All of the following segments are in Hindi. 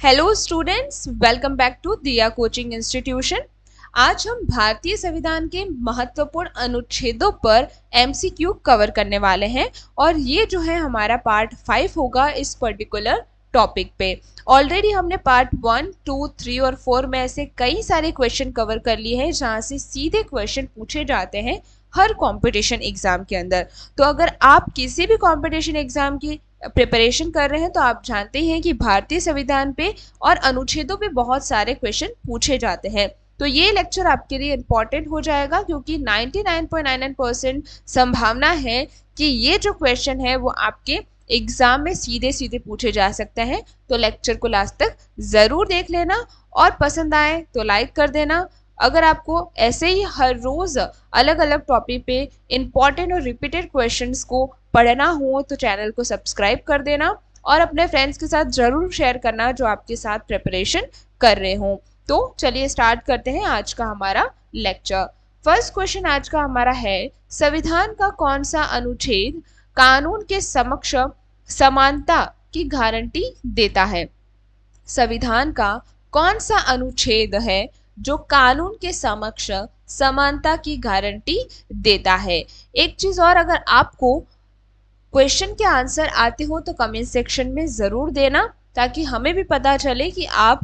Hello students, welcome back to Diya coaching institution. आज हम भारतीय संविधान के महत्वपूर्ण अनुच्छेदों पर एमसीक्यू कवर करने वाले हैं और ये जो है हमारा पार्ट 5 होगा इस पर्टिकुलर टॉपिक पे। ऑलरेडी हमने पार्ट 1, 2, 3 और 4 में ऐसे कई सारे क्वेश्चन कवर कर लिए हैं जहाँ से सीधे क्वेश्चन पूछे जाते हैं हर कंपटीशन एग्जाम के अंदर। तो अगर आप किसी भी कंपटीशन एग्जाम की प्रिपरेशन कर रहे हैं तो आप जानते हैं कि भारतीय संविधान पे और अनुच्छेदों पे बहुत सारे क्वेश्चन पूछे जाते हैं। तो ये लेक्चर आपके लिए इम्पोर्टेंट हो जाएगा क्योंकि 99.99% संभावना है कि ये जो क्वेश्चन है वो आपके एग्जाम में सीधे सीधे पूछे जा सकते हैं। तो लेक्चर को लास्ट तक जरूर देख लेना और पसंद आए तो लाइक कर देना। अगर आपको ऐसे ही हर रोज अलग अलग टॉपिक पे इम्पोर्टेंट और रिपीटेड क्वेश्चंस को पढ़ना हो तो चैनल को सब्सक्राइब कर देना और अपने फ्रेंड्स के साथ जरूर शेयर करना जो आपके साथ प्रिपरेशन कर रहे हो। तो चलिए स्टार्ट करते हैं आज का हमारा लेक्चर। फर्स्ट क्वेश्चन आज का हमारा है, संविधान का कौन सा अनुच्छेद कानून के समक्ष समानता की गारंटी देता है? संविधान का कौन सा अनुच्छेद है जो कानून के समक्ष समानता की गारंटी देता है? एक चीज और, अगर आपको क्वेश्चन के आंसर आते हो तो कमेंट सेक्शन में जरूर देना ताकि हमें भी पता चले कि आप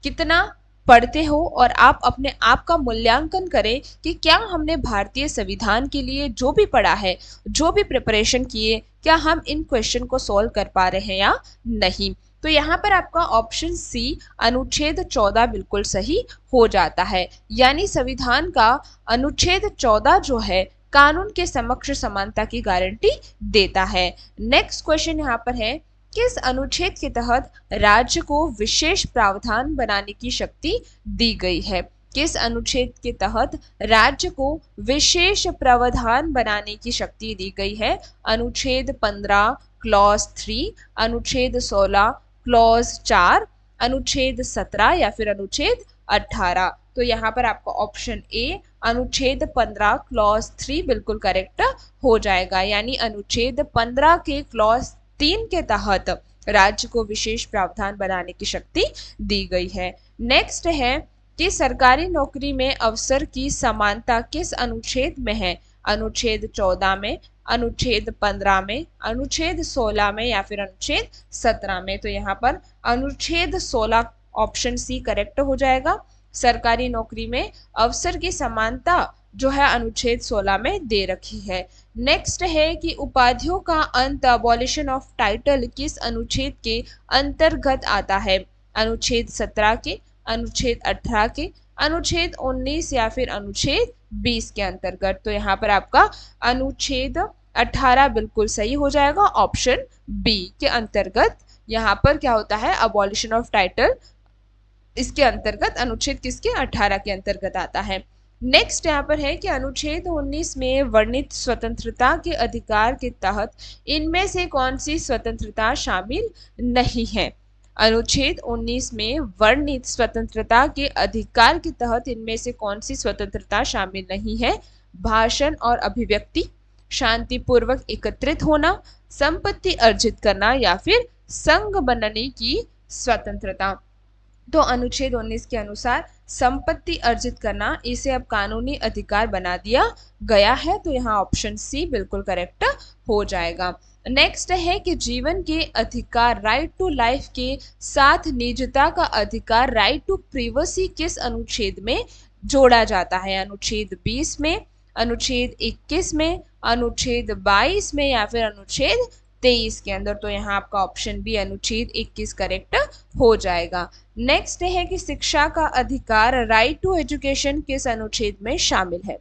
कितना पढ़ते हो और आप अपने आप का मूल्यांकन करें कि क्या हमने भारतीय संविधान के लिए जो भी पढ़ा है, जो भी प्रिपरेशन किए, क्या हम इन क्वेश्चन को सॉल्व कर पा रहे हैं या नहीं। तो यहाँ पर आपका ऑप्शन सी अनुच्छेद 14 बिल्कुल सही हो जाता है, यानी संविधान का अनुच्छेद 14 जो है कानून के समक्ष समानता की गारंटी देता है। नेक्स्ट क्वेश्चन यहाँ पर है, किस अनुच्छेद के तहत राज्य को विशेष प्रावधान बनाने की शक्ति दी गई है? किस अनुच्छेद के तहत राज्य को विशेष प्रावधान बनाने की शक्ति दी गई है? अनुच्छेद 15 क्लॉज 3, अनुच्छेद 16 क्लॉज 4, अनुच्छेद 17 या फिर अनुच्छेद 18। तो यहाँ पर आपका ऑप्शन ए अनुच्छेद 15 क्लॉज 3 बिल्कुल करेक्ट हो जाएगा, यानी अनुच्छेद 15 के क्लॉज 3 के तहत राज्य को विशेष प्रावधान बनाने की शक्ति दी गई है। नेक्स्ट है कि सरकारी नौकरी में अवसर की समानता किस अनुच्छेद में है? अनुच्छेद 14 में, अनुच्छेद 15 में, अनुच्छेद 16 में या फिर अनुच्छेद 17 में। तो यहाँ पर अनुच्छेद 16 ऑप्शन सी करेक्ट हो जाएगा। सरकारी नौकरी में अवसर की समानता जो है अनुच्छेद 16 में दे रखी है। नेक्स्ट है कि उपाधियों का अंत अबॉलिशन ऑफ टाइटल किस अनुच्छेद के अंतर्गत आता है? अनुच्छेद 17 के, अनुच्छेद 18 के, अनुच्छेद 19 या फिर अनुच्छेद 20 के अंतर्गत। तो यहाँ पर आपका अनुच्छेद 18 बिल्कुल सही हो जाएगा, ऑप्शन बी के अंतर्गत। यहाँ पर क्या होता है, अबॉलिशन ऑफ टाइटल इसके अंतर्गत, अनुच्छेद किसके? 18 के अंतर्गत आता है। नेक्स्ट यहाँ पर है कि अनुच्छेद 19 में वर्णित स्वतंत्रता के अधिकार के तहत इनमें से कौन सी स्वतंत्रता शामिल नहीं है? अनुच्छेद 19 में वर्णित स्वतंत्रता के अधिकार के तहत इनमें से कौन सी स्वतंत्रता शामिल नहीं है? भाषण और अभिव्यक्ति, शांतिपूर्वक एकत्रित होना, संपत्ति अर्जित करना या फिर संघ बनने की स्वतंत्रता। तो अनुच्छेद 19 के अनुसार संपत्ति अर्जित करना, इसे अब कानूनी अधिकार बना दिया गया है। तो यहाँ ऑप्शन सी बिल्कुल करेक्ट हो जाएगा। नेक्स्ट है कि जीवन के अधिकार राइट टू लाइफ के साथ निजता का अधिकार राइट टू प्रिवेसी किस अनुच्छेद में जोड़ा जाता है? अनुच्छेद 20 में, अनुच्छेद 21 में, अनुच्छेद 22 में या फिर अनुच्छेद 23 के अंदर। तो यहाँ आपका ऑप्शन बी अनुच्छेद 21 करेक्ट हो जाएगा। नेक्स्ट है कि शिक्षा का अधिकार राइट टू एजुकेशन किस अनुच्छेद में शामिल है?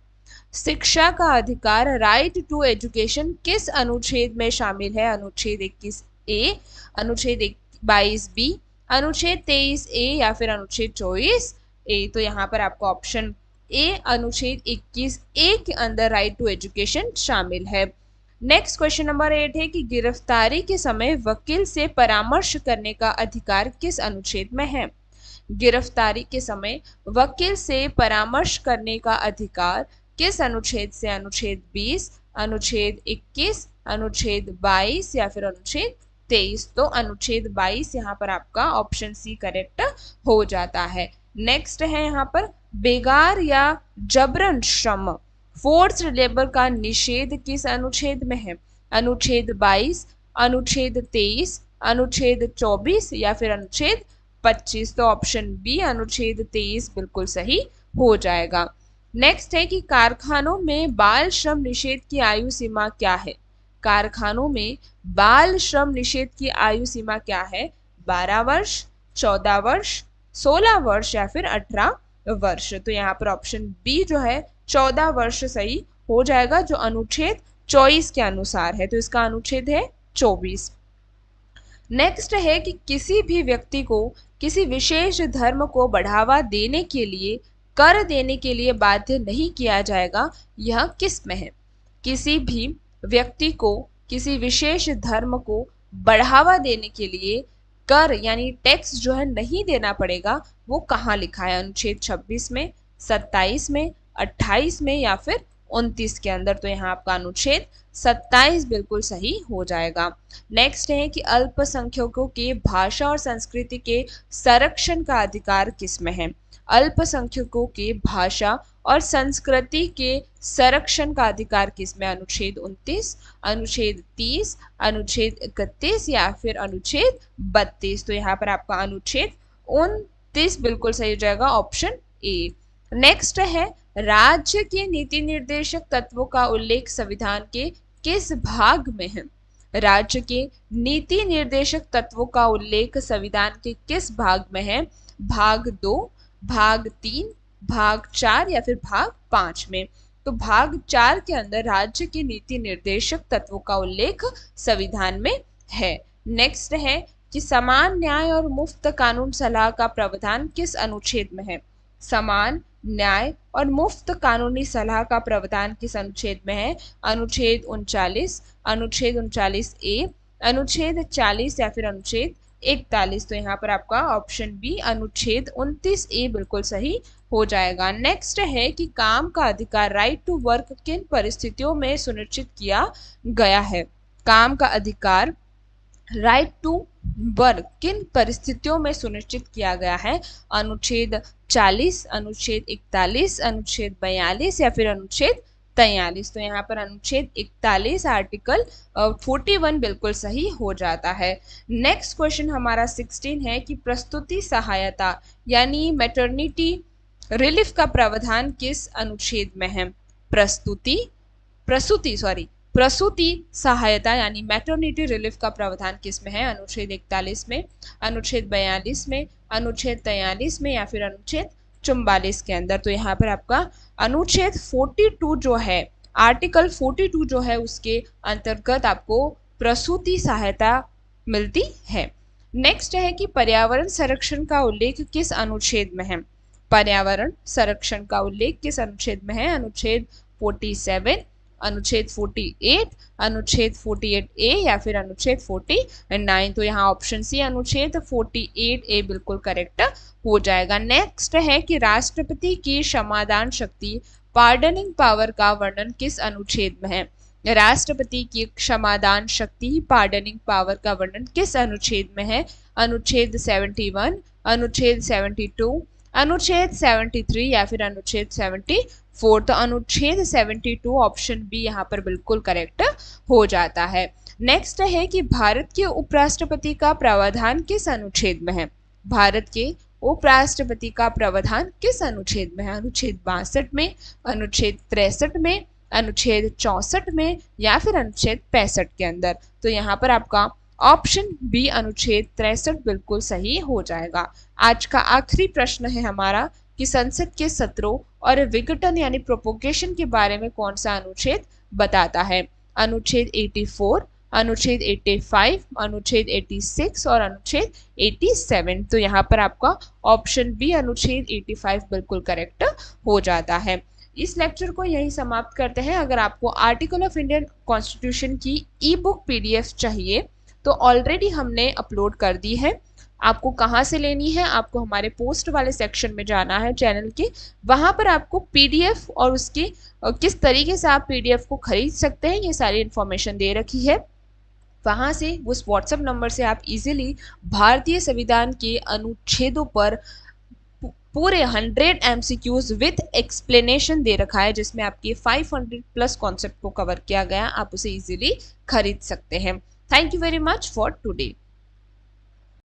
शिक्षा का अधिकार राइट टू एजुकेशन किस अनुच्छेद में शामिल है? अनुच्छेद 21 ए, अनुच्छेद 22 बी, अनुच्छेद 23 ए या फिर अनुच्छेद 24 ए। तो यहाँ पर आपका ऑप्शन ए अनुच्छेद 21 ए के अंदर राइट टू एजुकेशन शामिल है। नेक्स्ट क्वेश्चन नंबर 8 है कि गिरफ्तारी के समय वकील से परामर्श करने का अधिकार किस अनुच्छेद में है? गिरफ्तारी के समय वकील से परामर्श करने का अधिकार किस अनुच्छेद से? अनुच्छेद 20, अनुच्छेद 21, अनुच्छेद 22 या फिर अनुच्छेद 23। तो अनुच्छेद 22 यहाँ पर आपका ऑप्शन सी करेक्ट हो जाता है। नेक्स्ट है यहाँ पर बेगार या जबरन श्रम, फोर्स्ड लेबर का निषेध किस अनुच्छेद में है? अनुच्छेद 22, अनुच्छेद 23, अनुच्छेद 24 या फिर अनुच्छेद 25। तो ऑप्शन बी अनुच्छेद 23 बिल्कुल सही हो जाएगा। नेक्स्ट है कि कारखानों में बाल श्रम निषेध की आयु सीमा क्या है? कारखानों में बाल श्रम निषेध की आयु सीमा क्या है? 12 वर्ष, 14 वर्ष, 16 वर्ष या फिर 18 वर्ष। तो यहाँ पर ऑप्शन बी जो है 14 वर्ष सही हो जाएगा, जो अनुच्छेद 24 के अनुसार है। तो इसका अनुच्छेद है 24। नेक्स्ट है कि किसी भी व्यक्ति को किसी विशेष धर्म को बढ़ावा देने के लिए कर देने के लिए बाध्य नहीं किया जाएगा, यह किस में है? किसी भी व्यक्ति को किसी विशेष धर्म को बढ़ावा देने के लिए कर यानी टैक्स जो है नहीं देना पड़ेगा, वो कहाँ लिखा है? अनुच्छेद 26 में, 27 में, 28 में या फिर 29 के अंदर। तो यहाँ आपका अनुच्छेद 27 बिल्कुल सही हो जाएगा। नेक्स्ट है कि अल्पसंख्यकों के भाषा और संस्कृति के संरक्षण का अधिकार किसमें है? अल्पसंख्यकों के भाषा और संस्कृति के संरक्षण का अधिकार किसमें? अनुच्छेद 29, अनुच्छेद 30, अनुच्छेद 31 या फिर अनुच्छेद 32। तो यहाँ पर आपका अनुच्छेद 29 बिल्कुल सही हो जाएगा, ऑप्शन ए। नेक्स्ट है राज्य के नीति निर्देशक तत्वों का उल्लेख संविधान के किस भाग में है? राज्य के नीति निर्देशक तत्वों का उल्लेख संविधान के किस भाग में है? भाग 2, भाग 3, भाग 4 या फिर भाग 5 में। तो भाग 4 के अंदर राज्य के नीति निर्देशक तत्वों का उल्लेख संविधान में है। नेक्स्ट है कि समान न्याय और मुफ्त कानून सलाह का प्रावधान किस अनुच्छेद में है? समान न्याय और मुफ्त कानूनी सलाह का प्रावधान किस अनुच्छेद में है? अनुच्छेद 39, अनुच्छेद 39 ए, अनुच्छेद 40 या फिर अनुच्छेद 41। तो यहाँ पर आपका ऑप्शन बी अनुच्छेद 29 ए बिल्कुल सही हो जाएगा। नेक्स्ट है कि काम का अधिकार राइट टू वर्क किन परिस्थितियों में सुनिश्चित किया गया है? काम का अधिकार राइट टू वर्क किन परिस्थितियों में सुनिश्चित किया गया है? अनुच्छेद 40, अनुच्छेद 41, अनुच्छेद 42 या फिर अनुच्छेद 43। तो यहाँ पर अनुच्छेद 41 आर्टिकल 41 बिल्कुल सही हो जाता है। नेक्स्ट क्वेश्चन हमारा 16 है कि प्रस्तुति सहायता यानी मैटरनिटी रिलीफ का प्रावधान किस अनुच्छेद में है? प्रसूति सहायता यानी मैटरनिटी रिलीफ का प्रावधान किस में है? अनुच्छेद 41 में, अनुच्छेद 42 में, अनुच्छेद 43 में या फिर अनुच्छेद 44 के अंदर। तो यहाँ पर आपका अनुच्छेद 42 जो है, आर्टिकल 42 जो है, उसके अंतर्गत आपको प्रसूति सहायता मिलती है। नेक्स्ट है कि पर्यावरण संरक्षण का उल्लेख किस अनुच्छेद में है? पर्यावरण संरक्षण का उल्लेख किस अनुच्छेद में है? अनुच्छेद 47, अनुच्छेद 48, अनुच्छेद 48 ए या फिर अनुच्छेद 49। तो यहाँ ऑप्शन सी अनुच्छेद 48 ए बिल्कुल करेक्ट हो जाएगा। नेक्स्ट है कि राष्ट्रपति की क्षमादान शक्ति पार्डनिंग पावर का वर्णन किस अनुच्छेद में है? राष्ट्रपति की क्षमादान शक्ति पार्डनिंग पावर का वर्णन किस अनुच्छेद में है? अनुच्छेद 71, अनुच्छेद 72, अनुच्छेद 73 या फिर अनुच्छेद 74। तो अनुच्छेद 72 ऑप्शन बी यहाँ पर बिल्कुल करेक्ट हो जाता है। नेक्स्ट है कि भारत के उपराष्ट्रपति का प्रावधान किस अनुच्छेद में है? भारत के उपराष्ट्रपति का प्रावधान किस अनुच्छेद में है? अनुच्छेद 62 में, अनुच्छेद 63 में, अनुच्छेद 64 में या फिर अनुच्छेद 65 के अंदर। तो यहाँ पर आपका ऑप्शन बी अनुच्छेद 63 बिल्कुल सही हो जाएगा। आज का आखिरी प्रश्न है हमारा कि संसद के सत्रों और विघटन यानी प्रोपोगेशन के बारे में कौन सा अनुच्छेद बताता है? अनुच्छेद 84, अनुच्छेद 85, अनुच्छेद 86 और अनुच्छेद 87। तो यहाँ पर आपका ऑप्शन बी अनुच्छेद 85 बिल्कुल करेक्ट हो जाता है। इस लेक्चर को यही समाप्त करते हैं। अगर आपको आर्टिकल ऑफ इंडियन कॉन्स्टिट्यूशन की ई बुक PDF चाहिए तो ऑलरेडी हमने अपलोड कर दी है। आपको कहाँ से लेनी है? आपको हमारे पोस्ट वाले सेक्शन में जाना है चैनल के, वहाँ पर आपको PDF और उसकी किस तरीके से आप PDF को खरीद सकते हैं ये सारी इन्फॉर्मेशन दे रखी है। वहाँ से उस व्हाट्सएप नंबर से आप इजीली भारतीय संविधान के अनुच्छेदों पर पूरे 100 MCQs विथ एक्सप्लेनेशन दे रखा है, जिसमें आपके 500 प्लस कॉन्सेप्ट को कवर किया गया। आप उसे इजीली खरीद सकते हैं। Thank you very much for today.